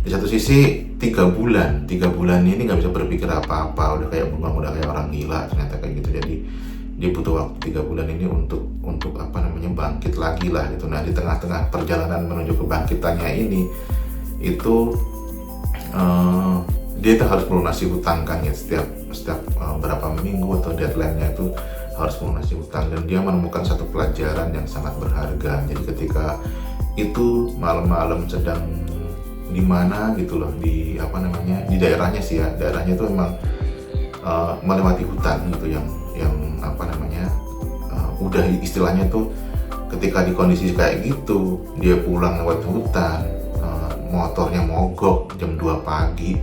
Di satu sisi 3 bulan ini nggak bisa berpikir apa-apa, udah kayak bengong, udah kayak orang gila ternyata kayak gitu. Jadi dia butuh waktu 3 bulan ini untuk apa namanya bangkit lagi lah gitu. Nah di tengah-tengah perjalanan menuju kebangkitannya ini itu dia itu harus melunasi hutang kan ya, setiap berapa minggu atau deadline-nya itu harus melunasi hutang, dan dia menemukan satu pelajaran yang sangat berharga. Jadi ketika itu malam-malam sedang di mana gitu loh, di apa namanya, di daerahnya sih ya, daerahnya itu memang melewati hutan gitu yang apa namanya udah istilahnya tuh ketika di kondisi kayak gitu dia pulang lewat hutan, motornya mogok jam 2 pagi,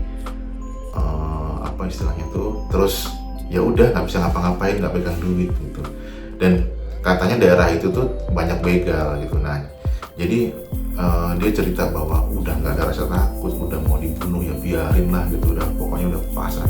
apa istilahnya tuh, terus ya udah nggak bisa ngapa-ngapain, nggak pegang duit gitu, dan katanya daerah itu tuh banyak begal gitu. Nah jadi dia cerita bahwa udah nggak ada rasa takut, udah mau dibunuh ya biarin lah gitu, udah pokoknya udah pasrah.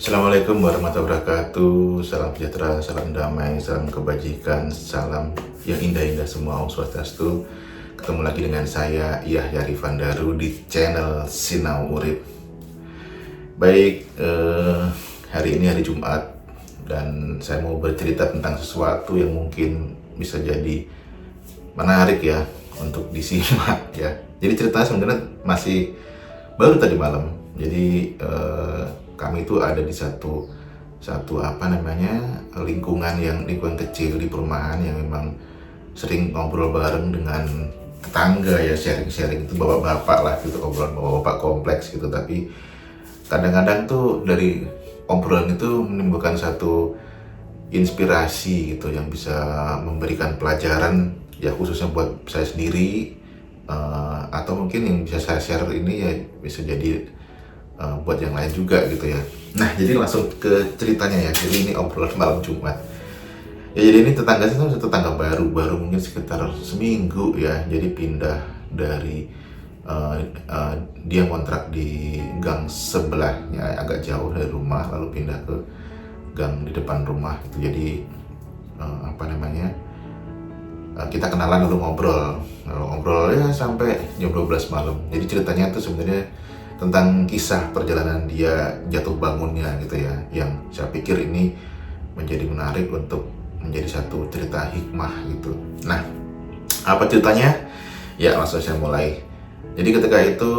Assalamualaikum warahmatullahi wabarakatuh. Salam sejahtera, salam damai, salam kebajikan, salam yang indah-indah semua. Om Swastiastu. Ketemu lagi dengan saya Yahya Rifan Daru di channel Sinau Urip. Baik, hari ini hari Jumat dan saya mau bercerita tentang sesuatu yang mungkin bisa jadi menarik ya untuk disimak ya. Jadi ceritanya sebenarnya masih baru tadi malam. Jadi kami itu ada di satu apa namanya lingkungan kecil di perumahan yang memang sering ngobrol bareng dengan tetangga ya, sharing itu bapak-bapak lah gitu, obrolan bapak-bapak kompleks gitu. Tapi kadang-kadang tuh dari obrolan itu menimbulkan satu inspirasi gitu yang bisa memberikan pelajaran ya, khususnya buat saya sendiri, atau mungkin yang bisa saya share ini ya bisa jadi buat yang lain juga gitu ya. Nah jadi langsung ke ceritanya ya. Jadi ini obrolan malam Jumat ya. Jadi ini tetangga saya itu tetangga baru mungkin sekitar seminggu ya. Jadi pindah dari dia kontrak di gang sebelahnya agak jauh dari rumah, lalu pindah ke gang di depan rumah gitu. Jadi apa namanya kita kenalan lalu ngobrol ya sampai jam 12 malam. Jadi ceritanya tuh sebenarnya tentang kisah perjalanan dia jatuh bangunnya gitu ya, yang saya pikir ini menjadi menarik untuk menjadi satu cerita hikmah gitu. Nah, apa ceritanya? Ya langsung saya mulai. Jadi ketika itu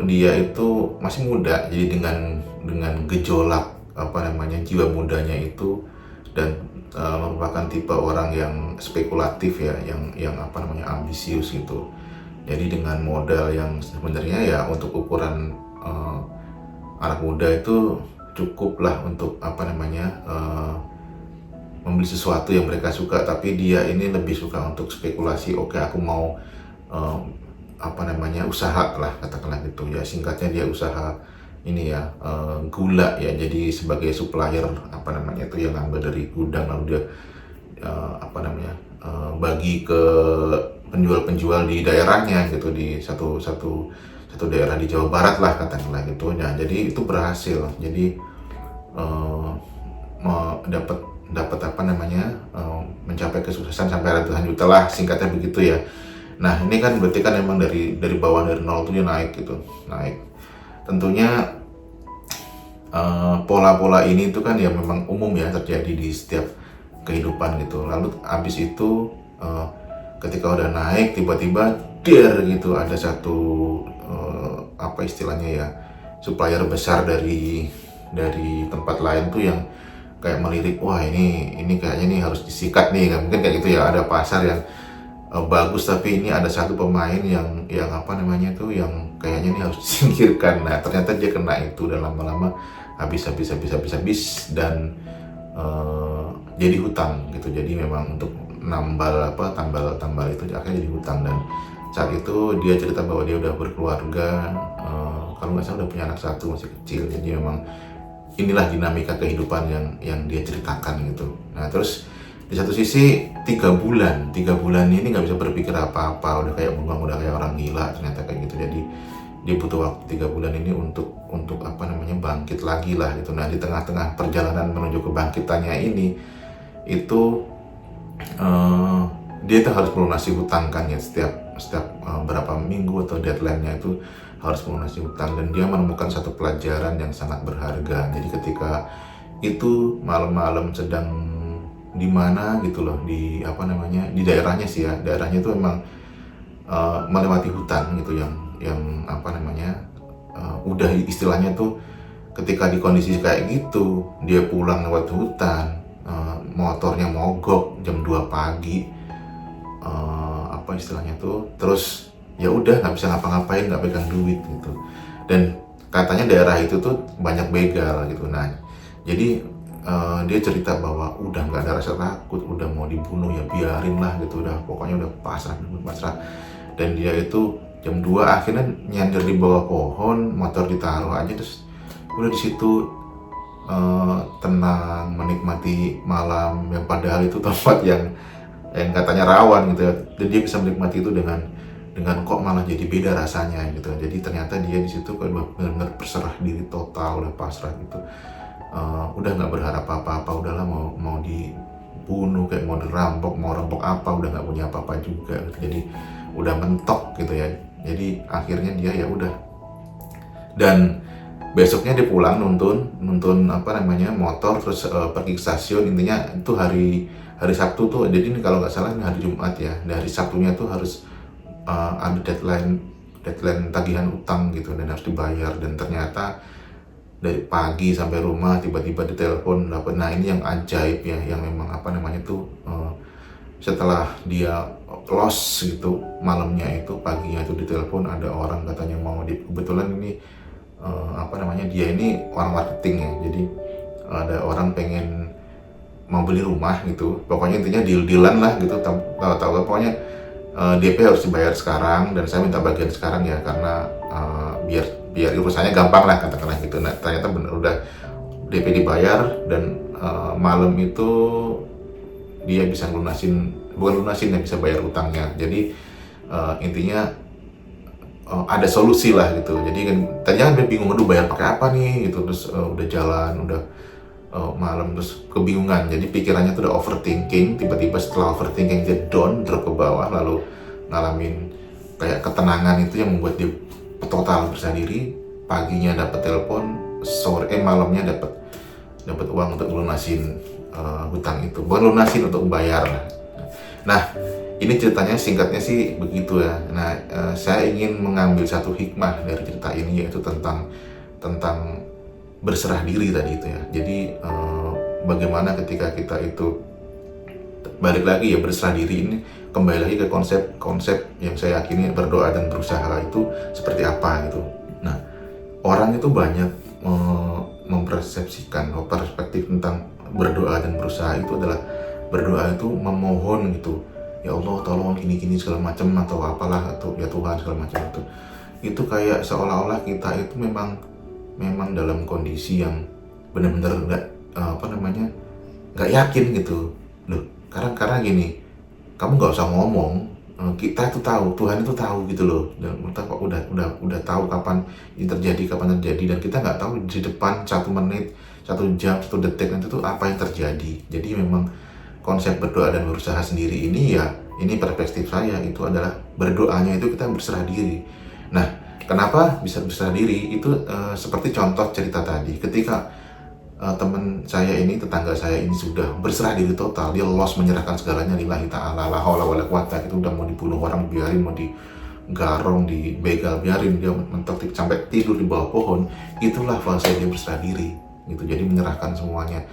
dia itu masih muda, jadi dengan gejolak apa namanya jiwa mudanya itu, dan merupakan tipe orang yang spekulatif ya, yang apa namanya ambisius gitu. Jadi dengan modal yang sebenarnya ya untuk ukuran anak muda itu cukup lah untuk apa namanya membeli sesuatu yang mereka suka. Tapi dia ini lebih suka untuk spekulasi. Oke, aku mau apa namanya usaha lah katakanlah gitu ya. Singkatnya dia usaha ini ya, gula ya. Jadi sebagai supplier apa namanya itu yang ngambil dari gudang, lalu dia apa namanya bagi ke penjual-penjual di daerahnya gitu, di satu daerah di Jawa Barat lah katakanlah gitu. Nah jadi itu berhasil, jadi dapat apa namanya mencapai kesuksesan sampai ratusan juta lah, singkatnya begitu ya. Nah ini kan berarti kan emang dari bawah, dari nol tuh dia naik gitu, naik. Tentunya pola-pola ini tuh kan ya memang umum ya terjadi di setiap kehidupan gitu. Lalu abis itu ketika udah naik tiba-tiba gitu ada satu apa istilahnya ya, supplier besar dari tempat lain tuh yang kayak melirik, wah ini kayaknya nih harus disikat nih, nggak mungkin kayak gitu ya, ada pasar yang bagus tapi ini ada satu pemain yang apa namanya tuh yang kayaknya nih harus disingkirkan. Nah ternyata dia kena itu dan lama-lama habis dan jadi hutang gitu. Jadi memang untuk tambal itu akhirnya jadi hutang. Dan saat itu dia cerita bahwa dia udah berkeluarga, kalau nggak salah udah punya anak satu masih kecil. Jadi memang inilah dinamika kehidupan yang dia ceritakan gitu. Nah terus Di satu sisi 3 bulan ini nggak bisa berpikir apa-apa, udah kayak bengong, udah kayak orang gila ternyata kayak gitu. Jadi dia butuh waktu 3 bulan ini untuk bangkit lagi lah gitu. Nah di tengah-tengah perjalanan menuju kebangkitannya ini itu dia itu harus melunasi hutang kan ya, setiap berapa minggu atau deadline-nya itu harus melunasi hutang, dan dia menemukan satu pelajaran yang sangat berharga. Jadi ketika itu malam-malam sedang di mana gitu loh, di daerahnya sih ya, daerahnya itu memang melewati hutan gitu yang udah istilahnya tuh ketika di kondisi kayak gitu dia pulang lewat hutan, motornya mogok jam 2 pagi, istilahnya tuh, terus ya udah nggak bisa ngapa-ngapain, nggak pegang duit gitu, dan katanya daerah itu tuh banyak begal gitu. Nah jadi dia cerita bahwa udah nggak ada rasa takut, udah mau dibunuh ya biarin lah gitu, udah pokoknya udah pasrah. Dan dia itu jam 2 akhirnya nyender di bawah pohon, motor ditaruh aja, terus udah di situ tenang menikmati malam yang padahal itu tempat yang katanya rawan gitu ya. Dan dia bisa menikmati itu dengan kok malah jadi beda rasanya gitu. Jadi ternyata dia di situ benar-benar berserah diri total, udah pasrah gitu. Udah nggak berharap apa-apa, udahlah mau dibunuh, kayak mau dirampok, mau rampok apa, udah nggak punya apa-apa juga gitu. Jadi udah mentok gitu ya. Jadi akhirnya dia ya udah, dan besoknya dia pulang nuntun motor, terus pergi ke stasiun. Intinya itu hari Sabtu tuh, jadi ini kalau nggak salah ini hari Jumat ya, dari Sabtunya tuh harus ada deadline tagihan utang gitu, dan harus dibayar. Dan ternyata dari pagi sampai rumah tiba-tiba ditelepon dapat. Nah ini yang ajaib ya, yang memang setelah dia loss gitu malamnya itu, paginya itu ditelepon ada orang katanya mau kebetulan ini dia ini orang marketing ya, jadi ada orang pengen mau beli rumah gitu, pokoknya intinya deal-dealan lah gitu, tahu pokoknya DP harus dibayar sekarang dan saya minta bagian sekarang ya, karena biar urusannya gampang lah katakanlah gitu. Nah ternyata bener udah DP dibayar, dan malam itu dia bisa bisa bayar utangnya. Jadi intinya ada solusi lah gitu. Jadi kan tadinya dia bingung, aduh bayar pakai apa nih gitu, terus udah jalan, udah malam, terus kebingungan. Jadi pikirannya tuh udah overthinking, tiba-tiba setelah overthinking dia drop ke bawah, lalu ngalamin kayak ketenangan itu yang membuat dia total berserah diri. Paginya dapat telepon, malamnya dapat uang untuk lunasin hutang itu, bukan lunasin, untuk bayar. Nah ini ceritanya singkatnya sih begitu ya. Nah saya ingin mengambil satu hikmah dari cerita ini, yaitu tentang berserah diri tadi itu ya. Jadi bagaimana ketika kita itu balik lagi ya, berserah diri ini kembali lagi ke konsep yang saya yakini berdoa dan berusaha itu seperti apa gitu. Nah orang itu banyak mempersepsikan perspektif tentang berdoa dan berusaha itu adalah berdoa itu memohon gitu, ya Allah tolong gini segala macam, atau apalah, atau ya Tuhan segala macam. Itu kayak seolah-olah kita itu memang dalam kondisi yang benar-benar nggak yakin gitu loh. Karena gini, kamu nggak usah ngomong, kita itu tahu, Tuhan itu tahu gitu loh, dan kita kok udah tahu kapan ini terjadi, dan kita nggak tahu di depan 1 menit, 1 jam, 1 detik nanti tuh apa yang terjadi. Jadi memang konsep berdoa dan berusaha sendiri ini ya, ini perspektif saya, itu adalah berdoanya itu kita berserah diri. Nah kenapa bisa berserah diri itu seperti contoh cerita tadi, ketika teman saya ini, tetangga saya ini sudah berserah diri total, dia loss, menyerahkan segalanya lillahi ta'ala, la haula wala quwata, itu udah mau dibunuh orang biarin, mau digarong, dibegal biarin, dia mentok sampai tidur di bawah pohon. Itulah fase dia berserah diri gitu, jadi menyerahkan semuanya.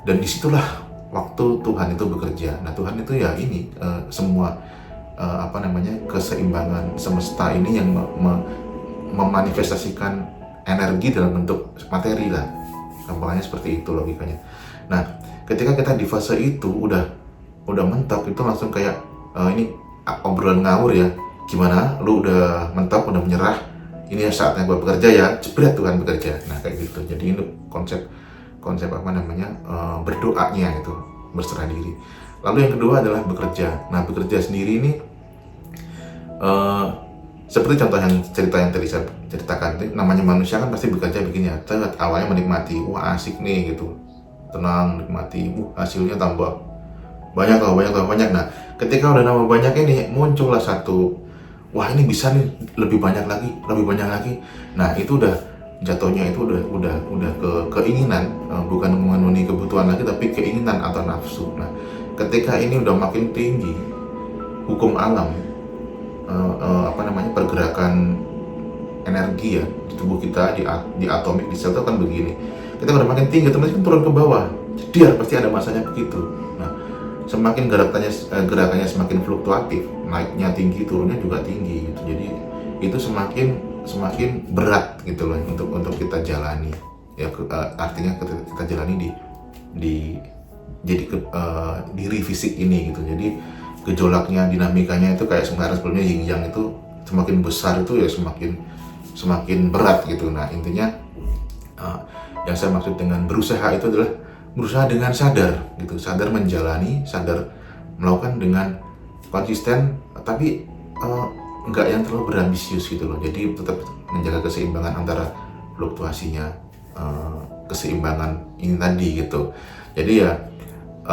Dan disitulah waktu Tuhan itu bekerja. Nah Tuhan itu ya ini semua keseimbangan semesta ini yang memanifestasikan energi dalam bentuk materi lah, gampangnya seperti itu logikanya. Nah ketika kita di fase itu udah mentok, itu langsung kayak ini obrolan ngawur ya, gimana lu udah mentok, udah menyerah, ini saatnya gue bekerja ya, jebret Tuhan bekerja. Nah kayak gitu. Jadi ini konsep berdoanya itu berserah diri. Lalu yang kedua adalah bekerja. Nah, bekerja sendiri ini eh, seperti contoh cerita yang tadi saya ceritakan, namanya manusia kan pasti bekerja begini ya. Awalnya menikmati, wah asik nih gitu, tenang, nikmati, hasilnya tambah banyak tambah banyak tambah banyak. Nah, ketika udah nambah banyak ini muncullah satu, wah ini bisa nih lebih banyak lagi, lebih banyak lagi. Nah, itu udah jatuhnya itu udah ke keinginan, bukan memenuhi kebutuhan lagi tapi keinginan atau nafsu. Nah, ketika ini udah makin tinggi, hukum alam, apa namanya, pergerakan energi ya di tubuh kita, di atomik, di sel itu kan begini. Kita udah makin tinggi, otomatis kan turun ke bawah. Dia pasti ada masanya begitu. Nah, semakin gerakannya semakin fluktuatif, naiknya tinggi, turunnya juga tinggi gitu. Jadi itu semakin berat gitu loh untuk kita jalani. Ya, artinya kita jalani di jadi diri fisik ini gitu. Jadi gejolaknya, dinamikanya itu kayak sebelumnya yin yang itu semakin besar itu ya semakin berat gitu. Nah, intinya yang saya maksud dengan berusaha itu adalah berusaha dengan sadar gitu, sadar menjalani, sadar melakukan dengan konsisten, tapi nggak yang terlalu berambisius gitu loh. Jadi tetap menjaga keseimbangan antara fluktuasinya, keseimbangan ini tadi gitu. Jadi ya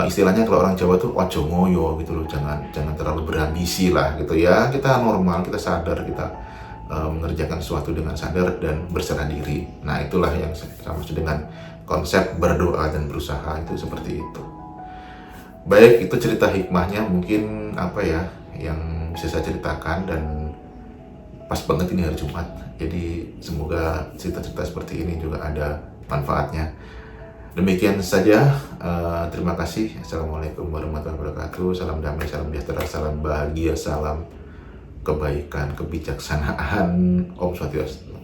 istilahnya kalau orang Jawa tuh ojo ngoyo gitu loh, jangan terlalu berambisi lah gitu ya. Kita normal, kita sadar, kita mengerjakan sesuatu dengan sadar dan berserah diri. Nah, itulah yang saya maksud dengan konsep berdoa dan berusaha, itu seperti itu. Baik, itu cerita hikmahnya mungkin apa ya yang bisa saya ceritakan, dan pas banget ini hari Jumat. Jadi semoga cerita-cerita seperti ini juga ada manfaatnya. Demikian saja, terima kasih. Assalamualaikum warahmatullahi wabarakatuh. Salam damai, salam sejahtera, salam bahagia, salam kebaikan, kebijaksanaan. Om Swastiastu.